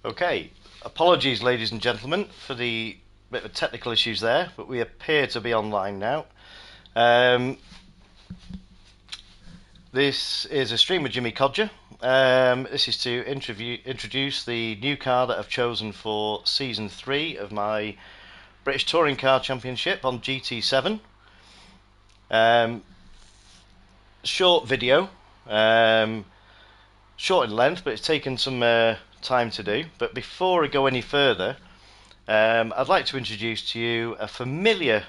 Okay, apologies, ladies and gentlemen, for the bit of technical issues there, but we appear to be online now. This is a stream with Jimmy Codger. This is to introduce the new car that I've chosen for Season 3 of my British Touring Car Championship on GT7. Short video, short in length, but it's taken some time to do. But before I go any further, I'd like to introduce to you a familiar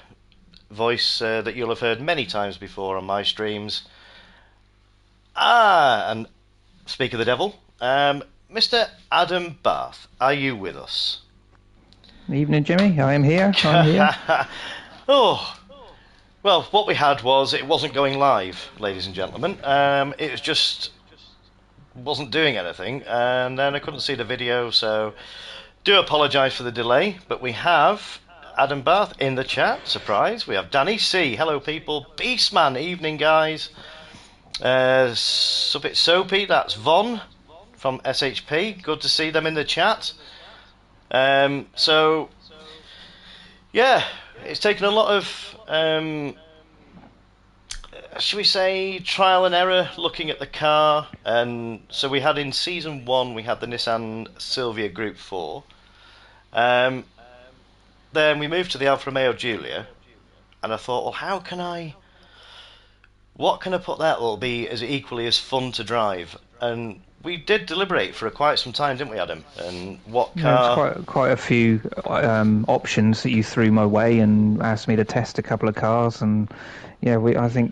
voice that you'll have heard many times before on my streams. And speak of the devil, Mr. Adam Bath, are you with us? Evening, Jimmy. I am here. I'm here. Oh, well, what we had was it wasn't going live, ladies and gentlemen. It was just wasn't doing anything, and then I couldn't see the video, so do apologise for the delay. But we have Adam Bath in the chat. Surprise! We have Danny C. Hello, people. Beastman. Evening, guys. So bit soapy. That's Von from SHP. Good to see them in the chat. So yeah, it's taken a lot of should we say trial and error looking at the car. And so we had in season 1 we had the Nissan Silvia Group 4. Then we moved to the Alfa Romeo Giulia, and I thought, well, what can I put that will be as equally as fun to drive? And we did deliberate for quite some time, didn't we, Adam? And what car? There's quite a few options that you threw my way and asked me to test a couple of cars, and yeah, I think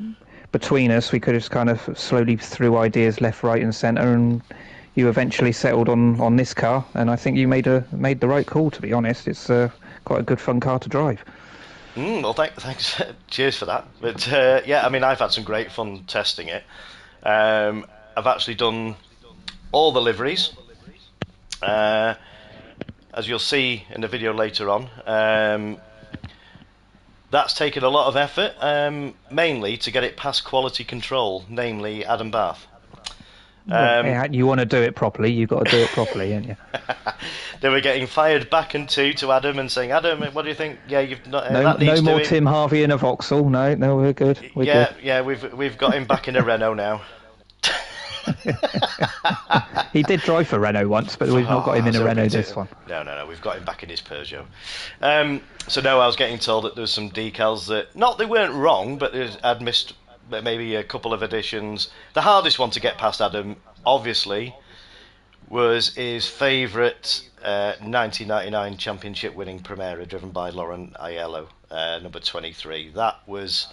between us we could have just kind of slowly threw ideas left, right, and centre, and you eventually settled on this car, and I think you made the right call. To be honest, it's quite a good fun car to drive. Well, thanks. Cheers for that. But yeah, I mean, I've had some great fun testing it. I've actually done all the liveries, as you'll see in the video later on. That's taken a lot of effort, mainly to get it past quality control, namely Adam Bath. You want to do it properly, you've got to do it properly, haven't you? They were getting fired back and to Adam and saying, Adam, what do you think? Yeah, you've not. No more Tim Harvey in a Vauxhall. No, we're good. Yeah, we've got him back in a Renault now. He did drive for Renault once, but we've not got him in a Renault this one. No, we've got him back in his Peugeot. So no, I was getting told that there was some decals that, not they weren't wrong, but I'd missed maybe a couple of additions. The hardest one to get past Adam, obviously, was his favourite 1999 championship winning Primera driven by Lauren Aiello, number 23. That was,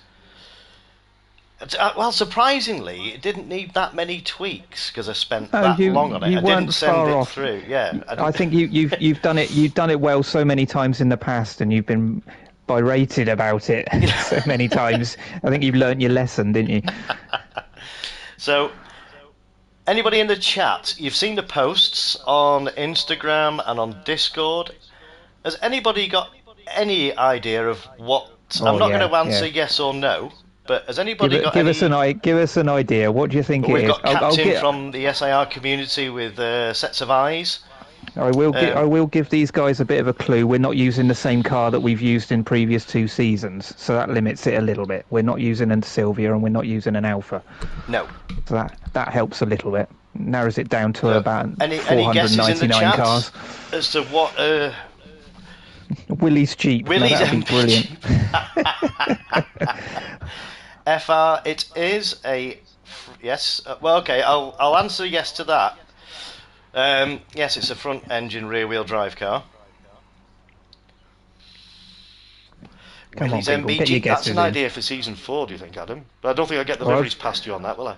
well, surprisingly, it didn't need that many tweaks because I spent long on it. I didn't send it through. Yeah, I think you've done it. You've done it well so many times in the past, and you've been berated about it so many times. I think you've learnt your lesson, didn't you? So, anybody in the chat, you've seen the posts on Instagram and on Discord. Has anybody got any idea of what? I'm not going to answer yes or no, but has anybody got give us an idea. What do you think it is? We've got Captain from the SAR community with sets of eyes. I will give these guys a bit of a clue. We're not using the same car that we've used in previous 2 seasons, so that limits it a little bit. We're not using a Silvia and we're not using an Alpha. No. So that helps a little bit. Narrows it down to about any guesses in the chat cars. As to what Willie's Jeep. Willie's that'd be brilliant. FR, it is a yes. Well, okay, I'll answer yes to that. Yes, it's a front-engine, rear-wheel drive car. Come Willie's on, people, MBG. That's an idea for season 4, do you think, Adam? But I don't think I'll get the liveries past you on that, will I?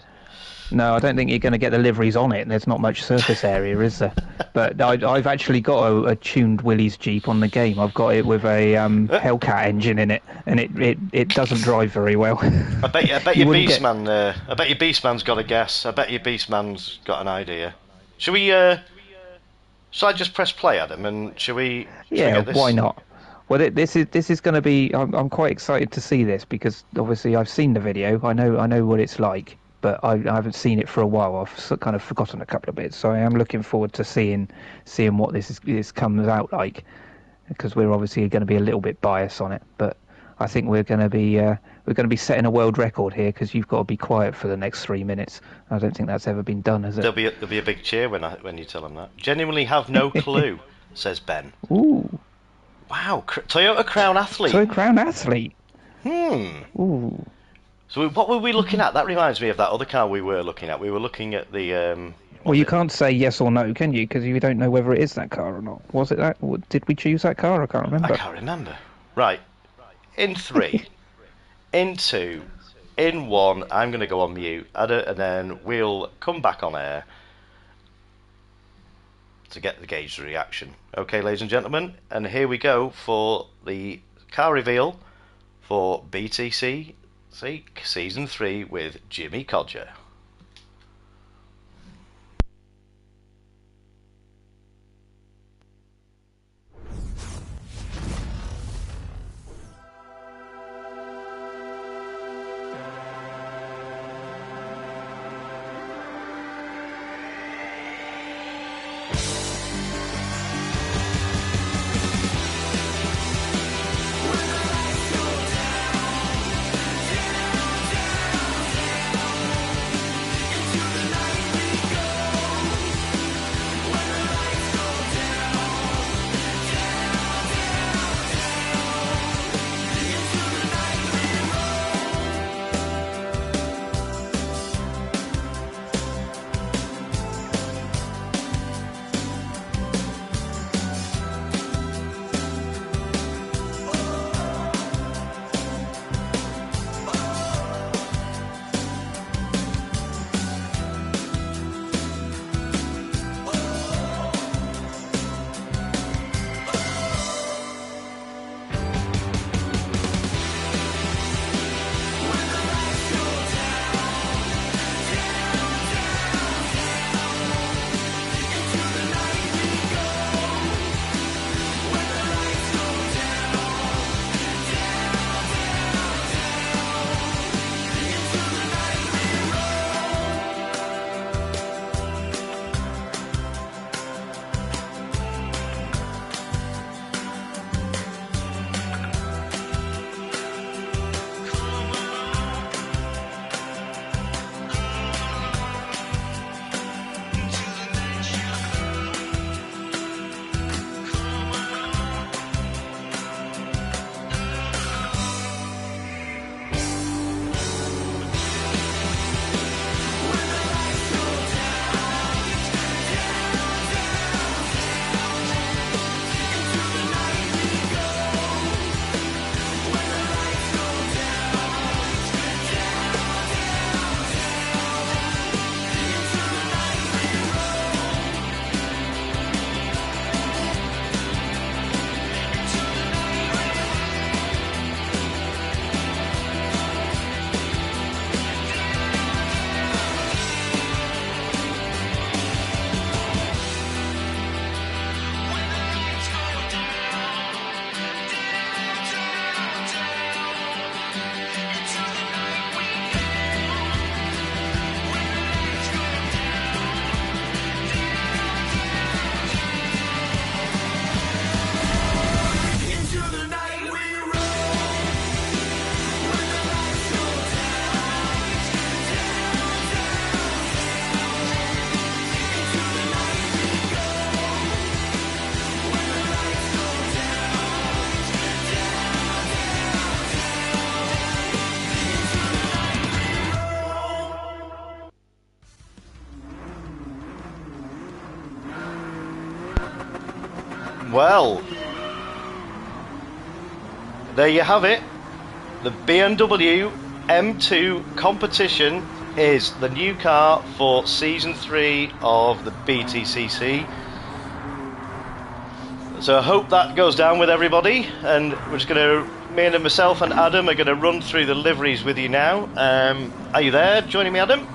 No, I don't think you're going to get the liveries on it. There's not much surface area, is there? But I've actually got a tuned Willie's Jeep on the game. I've got it with a Hellcat engine in it, and it doesn't drive very well. I bet your Beastman. I bet your Beastman's got a guess. I bet your Beastman's got an idea. Shall we? Shall I just press play, Adam? And shall we? Yeah, why not? Well, this is going to be. I'm quite excited to see this because obviously I've seen the video. I know what it's like. but I haven't seen it for a while. I've kind of forgotten a couple of bits, so I am looking forward to seeing what this comes out like, because we're obviously going to be a little bit biased on it, but I think we're going to be setting a world record here, because you've got to be quiet for the next 3 minutes. I don't think that's ever been done, has it? There'll be a big cheer when you tell them that. Genuinely have no clue, says Ben. Ooh. Wow, Toyota Crown Athlete. Toyota Crown Athlete. Ooh. So what were we looking at? That reminds me of that other car we were looking at. We were looking at the... well, you can't say yes or no, can you? Because you don't know whether it is that car or not. Was it that? Did we choose that car? I can't remember. I can't remember. Right. In 3, in 2, in 1, I'm going to go on mute, and then we'll come back on air to get the gauge reaction. Okay, ladies and gentlemen, and here we go for the car reveal for Btcc Season 3 with Jimmy Codger. Well, there you have it. The BMW M2 competition is the new car for Season 3 of the Btcc. So I hope that goes down with everybody, and we're just going to, myself and Adam are going to run through the liveries with you now. Are you there, joining me, Adam?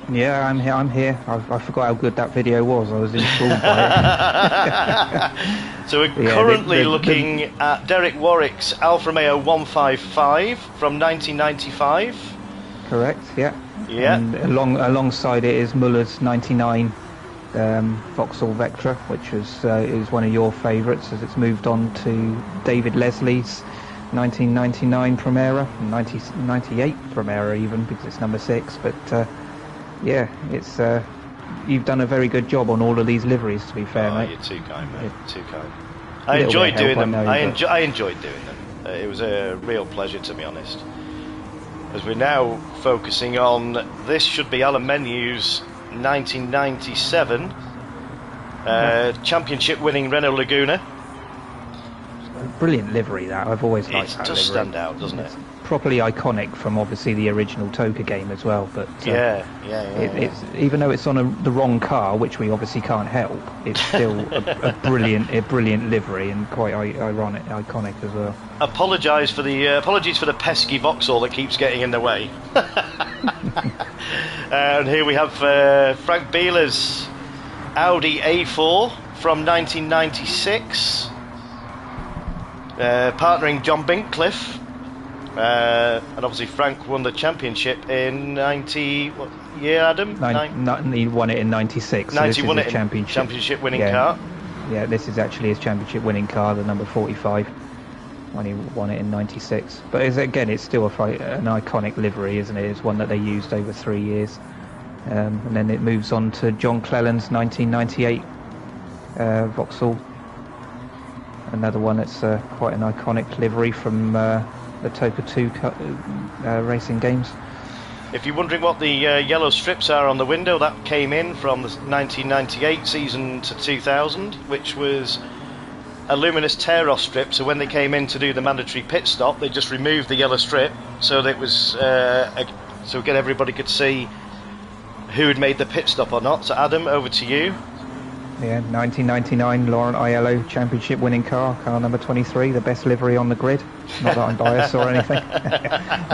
Yeah, I'm here. I forgot how good that video was. I was enthralled by it. So we're currently looking at Derek Warwick's Alfa Romeo 155 from 1995. correct, yeah. Yeah. And alongside it is Muller's 99 Vauxhall Vectra, which is one of your favourites, as it's moved on to David Leslie's 1999 Primera, 98 Primera even, because it's number 6. But yeah, it's you've done a very good job on all of these liveries, to be fair, mate. You're too kind, mate. Yeah. Too kind. I enjoyed doing them. I enjoyed doing them. It was a real pleasure, to be honest. As we're now focusing on, this should be Alan Menu's 1997 championship winning Renault Laguna. Brilliant livery, that. I've always liked that livery. It does stand out, doesn't it? It's properly iconic from obviously the original Toka game as well. But it's even though it's on the wrong car, which we obviously can't help, it's still a brilliant livery, and quite iconic as well. Apologies for the pesky Vauxhall that keeps getting in the way. And here we have Frank Bieler's Audi A4 from 1996. Partnering John Bincliffe, and obviously Frank won the championship in 90. What year, Adam? He won it in 96. 90 so won it in championship winning car. Yeah, this is actually his championship winning car, the number 45, when he won it in 96. But it's still an iconic livery, isn't it? It's one that they used over 3 years, and then it moves on to John Cleland's 1998 Vauxhall. Another one that's quite an iconic livery from the Toka 2 racing games. If you're wondering what the yellow strips are on the window, that came in from the 1998 season to 2000, which was a luminous tear-off strip. So when they came in to do the mandatory pit stop, they just removed the yellow strip so that it was so again everybody could see who had made the pit stop or not. So Adam, over to you. Yeah, 1999 Laurent Aiello championship winning car number 23, the best livery on the grid. Not that I'm biased or anything.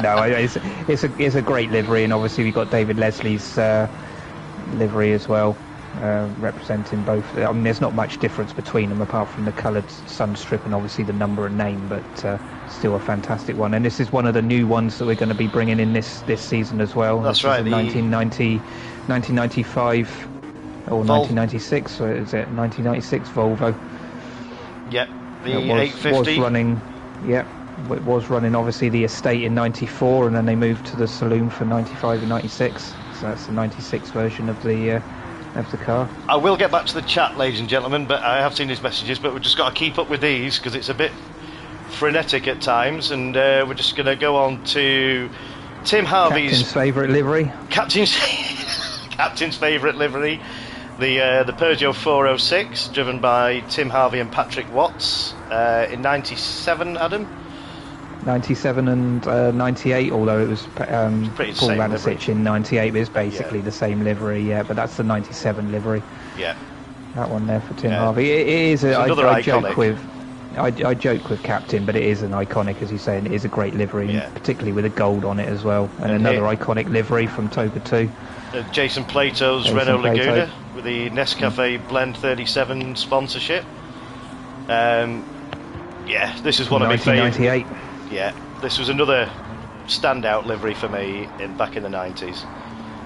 No, it's a great livery, and obviously we've got David Leslie's livery as well, representing both. I mean, there's not much difference between them apart from the coloured sun strip and obviously the number and name, but still a fantastic one. And this is one of the new ones that we're going to be bringing in this season as well. That's right. 1995. Or 1996, or is it 1996 Volvo? Yep, the 850 was running. Yep, it was running obviously the estate in 94, and then they moved to the saloon for 95 and 96. So that's the 96 version of the car. I will get back to the chat, ladies and gentlemen, but I have seen these messages, but we've just got to keep up with these because it's a bit frenetic at times, and we're just going to go on to Tim Harvey's Captain's favourite livery. Captain's favourite livery. The Peugeot 406, driven by Tim Harvey and Patrick Watts, in 97, Adam? 97 and 98, although it was Paul Radicic in 98, but it's basically the same livery, yeah, but that's the 97 livery. Yeah. That one there for Tim Harvey. It is another iconic. I joke with Captain, but it is an iconic, as you say, and it is a great livery, particularly with the gold on it as well. And another iconic livery from Toka 2. Jason Plato's Renault Laguna with the Nescafe Blend 37 sponsorship. This is one of my favourite. Yeah, this was another standout livery for me back in the 90s.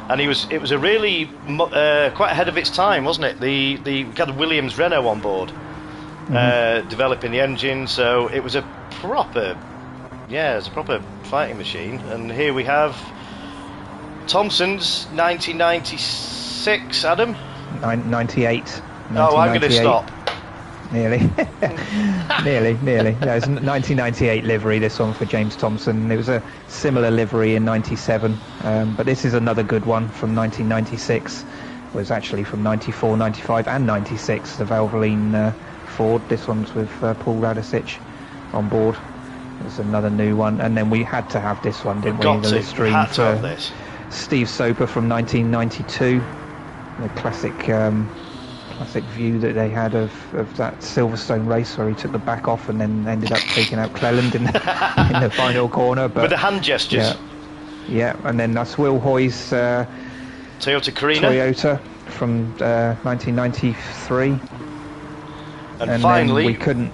And it was a really quite ahead of its time, wasn't it? We had Williams Renault on board, developing the engine, so it was a proper fighting machine. And here we have Thompson's 1996, Adam? 98. Oh, I'm going to stop. Nearly. Nearly. Yeah, it's 1998 livery, this one for James Thompson. It was a similar livery in 97, but this is another good one from 1996. It was actually from 94, 95 and 96, the Valvoline Ford. This one's with Paul Radicic on board. There's another new one, and then we had to have this one, didn't we? The Listerine for Steve Soper from 1992. The classic view that they had of that Silverstone race where he took the back off and then ended up taking out Cleland in the final corner. But with the hand gestures. Yeah, and then that's Will Hoy's Toyota Carina from 1993. And finally, we couldn't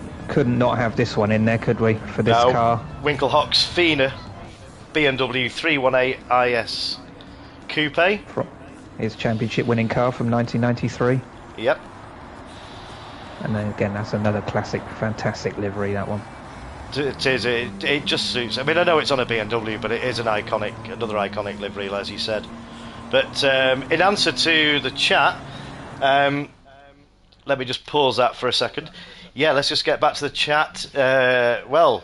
not have this one in there, could we? For this car, Winkelhock's Fina BMW 318 IS Coupe. His championship-winning car from 1993. Yep. And then again, that's another classic, fantastic livery, that one. It is. It just suits. I mean, I know it's on a BMW, but it is another iconic livery, as you said. But in answer to the chat, let me just pause that for a second. Yeah, let's just get back to the chat. Well,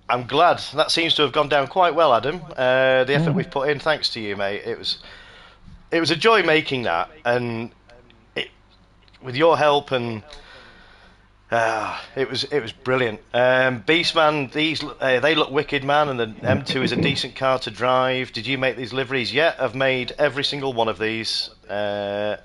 I'm glad that seems to have gone down quite well, Adam. The effort we've put in, thanks to you, mate. It was a joy making that, and with your help and. It was brilliant. Beastman, they look wicked, man, and the M2 is a decent car to drive. Did you make these liveries yet? I've made every single one of these. I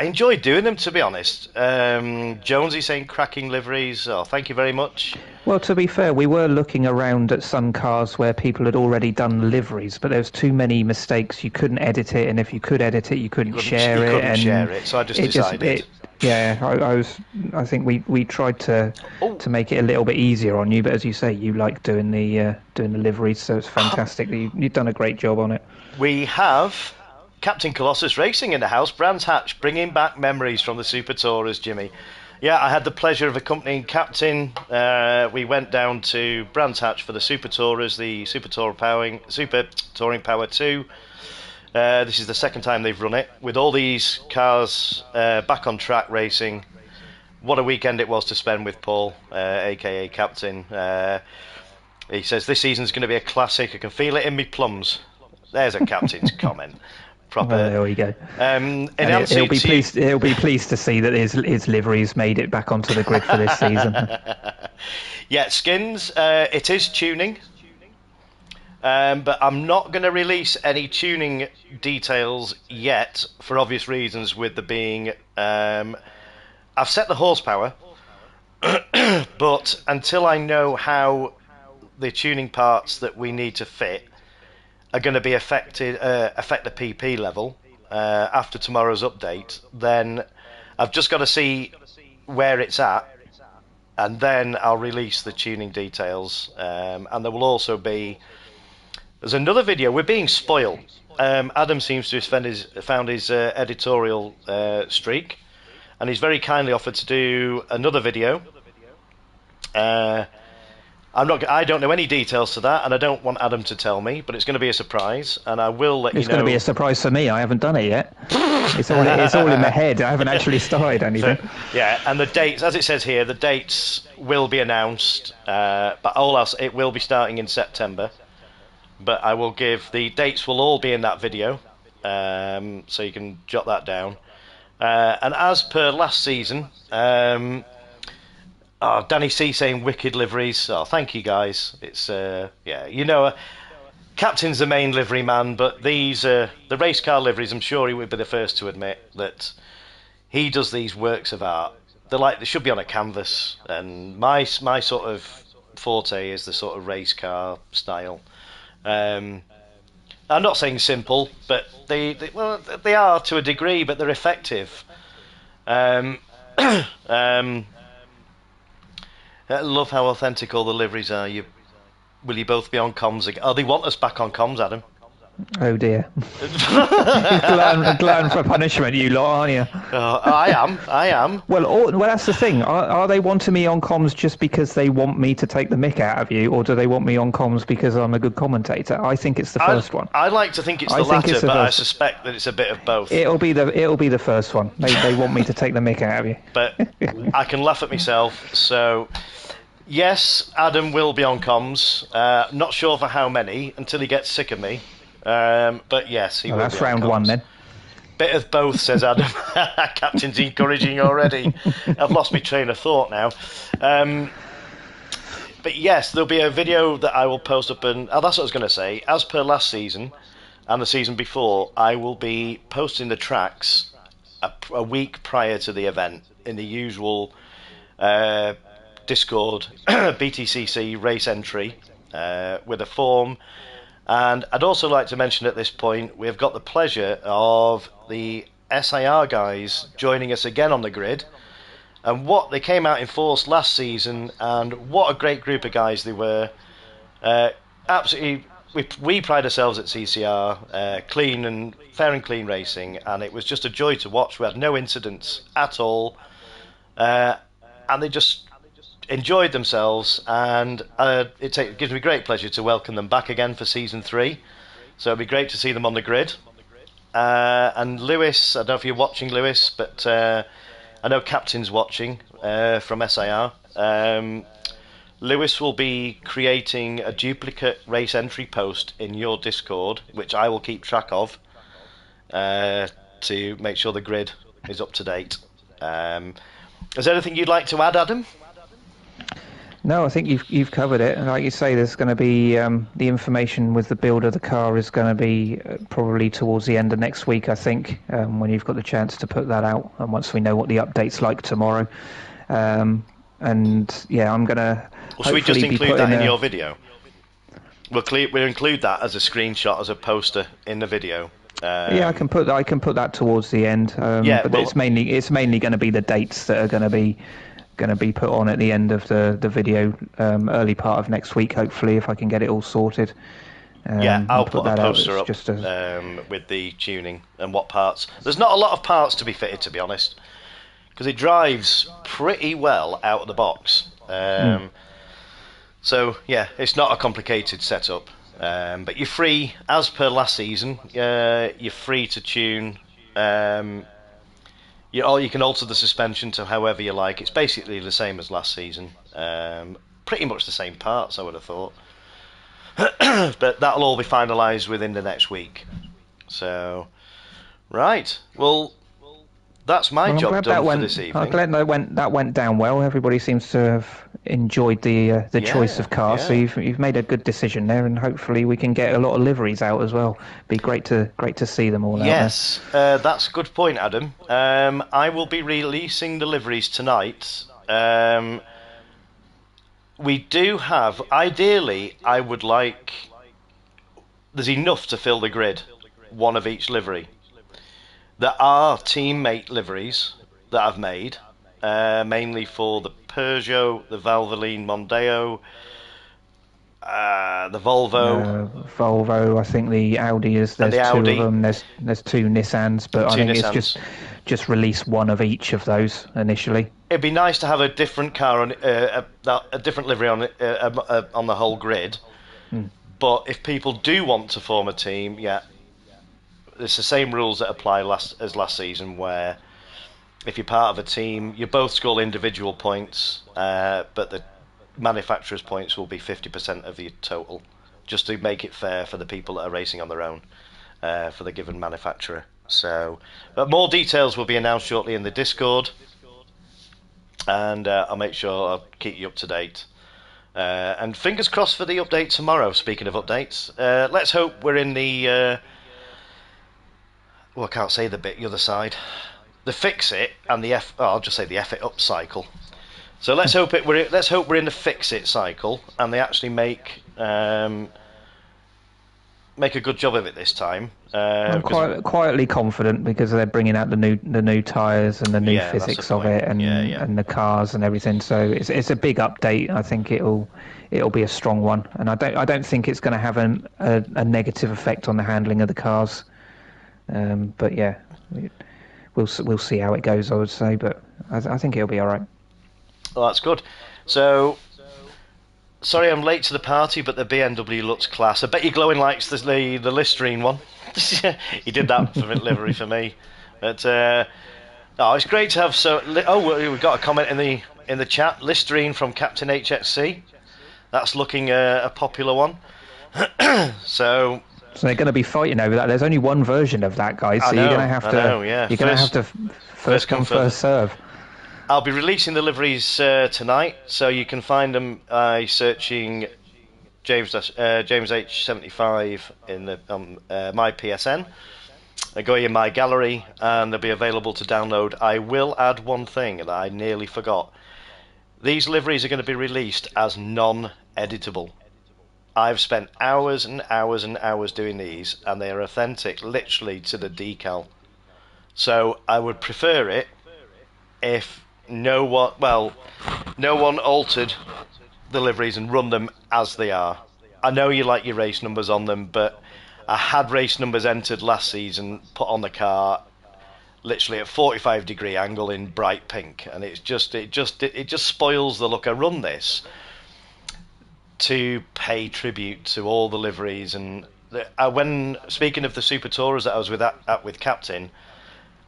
enjoyed doing them, to be honest. Jonesy saying cracking liveries. Oh, thank you very much. Well, to be fair, we were looking around at some cars where people had already done liveries, but there was too many mistakes. You couldn't edit it, and if you could edit it, you couldn't share it. So I just decided. I think we tried to make it a little bit easier on you, but as you say, you like doing the liveries, so it's fantastic. You've done a great job on it. We have Captain Colossus Racing in the house, Brands Hatch, bringing back memories from the Super Tourers, Jimmy. Yeah, I had the pleasure of accompanying Captain. We went down to Brands Hatch for the Super Tourers, the Super Touring Power 2. This is the second time they've run it, with all these cars back on track racing. What a weekend it was to spend with Paul, aka Captain. He says, this season's going to be a classic. I can feel it in me plums. There's a Captain's comment. Proper. Well, there we go. He'll be pleased to see that his liveries made it back onto the grid for this season. Yeah, skins. It is tuning. But I'm not going to release any tuning details yet, for obvious reasons, with the being... I've set the horsepower, but until I know how the tuning parts that we need to fit are going to be affect the PP level after tomorrow's update, then I've just got to see where it's at, and then I'll release the tuning details. And there will also be... There's another video. We're being spoiled. Adam seems to have found his editorial streak, and he's very kindly offered to do another video. I don't know any details to that, and I don't want Adam to tell me, but it's going to be a surprise, and I will let you know. It's going to be a surprise for me. I haven't done it yet. It's all in my head. I haven't actually started anything. So, yeah, and the dates, as it says here, the dates will be announced, but all else, it will be starting in September. But I will give the dates will all be in that video, so you can jot that down. And as per last season, Danny C saying wicked liveries. Oh, thank you guys. It's Captain's the main livery man, but these the race car liveries. I'm sure he would be the first to admit that he does these works of art. They should be on a canvas, and my sort of forte is the sort of race car style. I'm not saying simple, but they are to a degree, but they're effective. I love how authentic all the liveries are. Will you both be on comms again? Oh, they want us back on comms, Adam. Oh dear. glutton for punishment, you lot, aren't you? I am. Well, that's the thing. Are they wanting me on comms just because they want me to take the mick out of you, or do they want me on comms because I'm a good commentator? I think it's the first one. I like to think it's the latter, but I suspect that it's a bit of both. It'll be the first one. They want me to take the mick out of you. But I can laugh at myself, so... Yes, Adam will be on comms. Not sure for how many, until he gets sick of me. But yes, he will be on comms. That's round one then. Bit of both, says Adam. Captain's encouraging already. I've lost my train of thought now. But yes, there'll be a video that I will post up, and that's what I was going to say. As per last season and the season before, I will be posting the tracks a week prior to the event in the usual Discord Btcc race entry with a form. And I'd also like to mention at this point, we've got the pleasure of the SIR guys joining us again on the grid, and what they came out in force last season, and what a great group of guys they were. Uh, Absolutely, we pride ourselves at CCR, clean and fair and clean racing, and it was just a joy to watch. We had no incidents at all, uh, and they just enjoyed themselves. And it gives me great pleasure to welcome them back again for season 3. So it'd be great to see them on the grid. And Lewis, I don't know if you're watching, Lewis, but I know Captain's watching from SIR. Lewis will be creating a duplicate race entry post in your Discord, which I will keep track of to make sure the grid is up to date. Is there anything you'd like to add, Adam? No, I think you've covered it. And like you say, there's going to be the information with the build of the car is going to be probably towards the end of next week, I think, when you've got the chance to put that out. And once we know what the update's like tomorrow, and yeah, I'm going to. Well, should we just include that in your video? We'll include that as a screenshot, as a poster in the video. Yeah, I can put that towards the end. Yeah, but it's mainly going to be the dates that are going to be put on at the end of the video, early part of next week, hopefully, if I can get it all sorted. Yeah, I'll put a poster up with the tuning and what parts. There's not a lot of parts to be fitted, to be honest, because it drives pretty well out of the box. So yeah, it's not a complicated setup, but you're free, as per last season. You're free to tune. You can alter the suspension to however you like. It's basically the same as last season. Pretty much the same parts, I would have thought. But that'll all be finalised within the next week. So, right. Well, that's my job done for this evening. I'm glad that went down well. Everybody seems to have enjoyed the choice of cars. So you've made a good decision there, and hopefully we can get a lot of liveries out as well. Be great to see them all out there. Yes, that's a good point, Adam. I will be releasing the liveries tonight. We do have, ideally, I would like, there's enough to fill the grid, one of each livery. There are teammate liveries that I've made, mainly for the Peugeot, the Valvoline Mondeo, the Volvo. Volvo, I think the Audi is. There's two of them. There's two Nissans, but I think it's just release one of each of those initially. It'd be nice to have a different car on a different livery on the whole grid. But if people do want to form a team, yeah, it's the same rules that apply as last season, where if you're part of a team, you both score individual points, but the manufacturer's points will be 50% of the total, just to make it fair for the people that are racing on their own for the given manufacturer. So, but more details will be announced shortly in the Discord, and I'll make sure I'll keep you up to date. And fingers crossed for the update tomorrow. Speaking of updates, let's hope we're in the well, I can't say the other side, the fix it and the I'll just say the F it up cycle. So let's hope we're in the fix it cycle, and they actually make a good job of it this time. I'm quietly confident because they're bringing out the new tyres and the new physics of it, and the cars and everything. So it's a big update. I think it'll be a strong one, and I don't think it's going to have a negative effect on the handling of the cars. But yeah, we'll see how it goes, I would say, but I think it'll be all right. Well, that's good. So, sorry I'm late to the party, but the BMW looks class. I bet you Glowing likes the Listerine one. He did that for livery for me. But it's great to have. We've got a comment in the chat. Listerine from Captain HXC. That's looking a popular one. So they're going to be fighting over that. There's only one version of that, guys. So you're going to have to. You're going to have to first come, first serve. I'll be releasing the liveries tonight, so you can find them by searching James H75 in the my PSN. Go in my gallery, and they'll be available to download. I will add one thing that I nearly forgot. These liveries are going to be released as non-editable. I've spent hours and hours and hours doing these, and they are authentic, literally to the decal. So I would prefer it if no one altered the liveries and run them as they are. I know you like your race numbers on them, but I had race numbers entered last season, put on the car, literally at 45-degree angle in bright pink, and it just spoils the look. I run this to pay tribute to all the liveries, and when speaking of the Super Tourers that I was with Captain,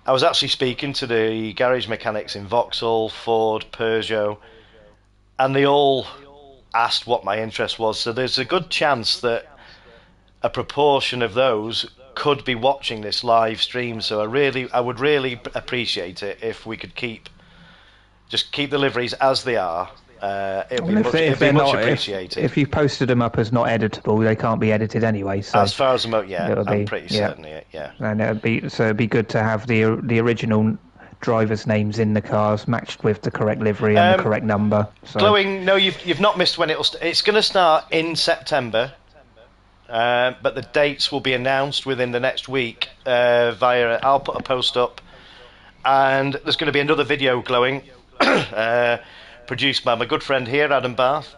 I was actually speaking to the garage mechanics in Vauxhall, Ford, Peugeot, and they all asked what my interest was. So there's a good chance that a proportion of those could be watching this live stream. So I would really appreciate it if we could keep the liveries as they are. It'd be much appreciated. If you posted them up as not editable, they can't be edited anyway. So as far as I'm pretty certain. Yeah. And it'd be good to have the original drivers' names in the cars matched with the correct livery and the correct number. So. Glowing, no, you've not missed when it's going to start in September, but the dates will be announced within the next week via. I'll put a post up, and there's going to be another video, Glowing, produced by my good friend here, Adam Barth.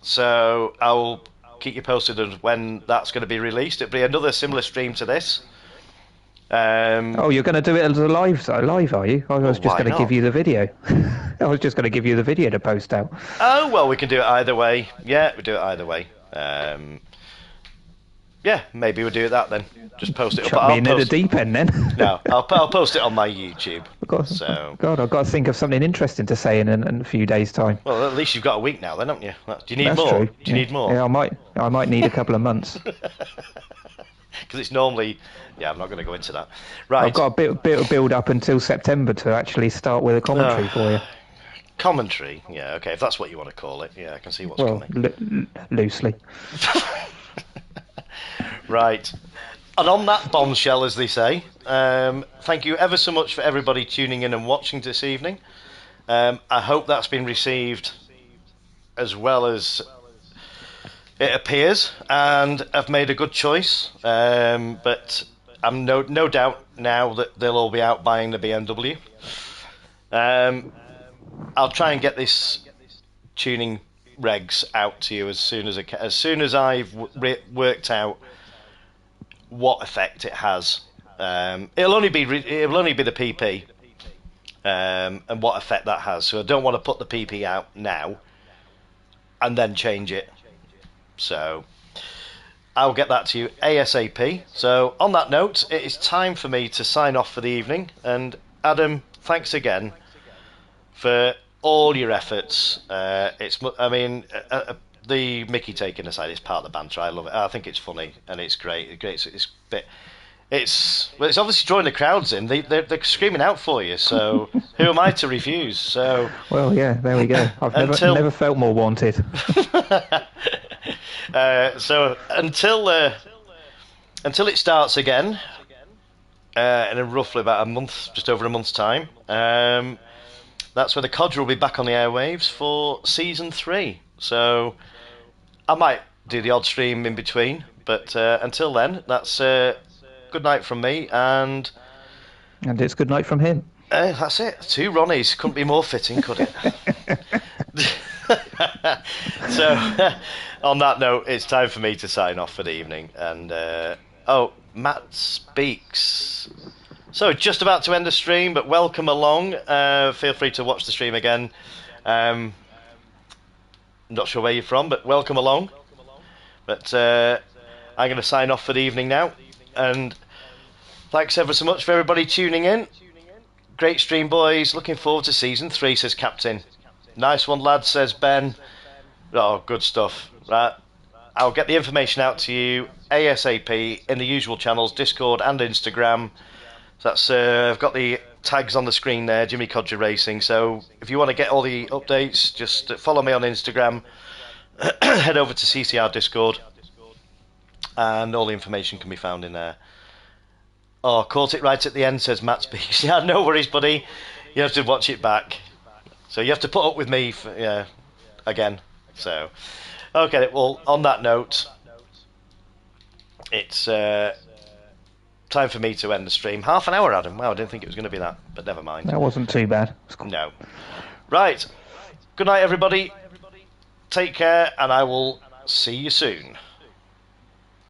So I'll keep you posted on when that's going to be released. It'll be another similar stream to this. You're going to do it as a live, are you? I was just going to give you the video. I was just going to give you the video to post out. Oh, well, we can do it either way. Yeah, we do it either way. Yeah, maybe we'll do that then. Just post it up. Chuck me in at the deep end then. No, I'll post it on my YouTube. God, I've got to think of something interesting to say in a few days' time. Well, at least you've got a week now then, haven't you? Do you need That's more? True. Do you need more? Yeah, I might need a couple of months. Because it's normally... Yeah, I'm not going to go into that. Right. I've got a bit of build up until September to actually start with a commentary for you. Commentary? Yeah, okay, if that's what you want to call it. Yeah, I can see what's coming. Loosely. Right. And on that bombshell, as they say, thank you ever so much for everybody tuning in and watching this evening. I hope that's been received as well as it appears, and I've made a good choice. But I'm no doubt now that they'll all be out buying the BMW. I'll try and get this tuning regs out to you as soon as I've worked out what effect it has. It'll only be the PP, and what effect that has. So I don't want to put the PP out now and then change it. So I'll get that to you ASAP. So on that note, it is time for me to sign off for the evening. And Adam, thanks again for all your efforts. The Mickey taking aside, it's part of the banter. I love it. I think it's funny and it's great. It's obviously drawing the crowds in. They're screaming out for you. So who am I to refuse? So well, yeah, there we go. I've never felt more wanted. So until it starts again, in roughly about a month, just over a month's time, that's where the Codger will be back on the airwaves for season 3. So I might do the odd stream in between, but until then, that's good night from me, and it's good night from him. That's it. 2 Ronnies couldn't be more fitting, could it? So, on that note, it's time for me to sign off for the evening. And Matt speaks. So, just about to end the stream, but welcome along. Feel free to watch the stream again. I'm not sure where you're from, but welcome along. But I'm going to sign off for the evening now. And thanks ever so much for everybody tuning in. Great stream, boys. Looking forward to season 3, says Captain. Nice one, lad, says Ben. Oh, good stuff. Right. I'll get the information out to you ASAP in the usual channels, Discord and Instagram. So that's I've got the tags on the screen there, Jimmy Codger Racing. So if you want to get all the updates, just follow me on Instagram. Head over to CCR Discord, and all the information can be found in there. Oh, caught it right at the end, says Matt Speaks. Yeah, no worries, buddy. You have to watch it back. So you have to put up with me again. So, okay, well, on that note, it's time for me to end the stream. Half an hour, Adam. Wow, I didn't think it was going to be that, but never mind. That wasn't too bad. No. Right. Good night, everybody. Take care, and I will see you soon.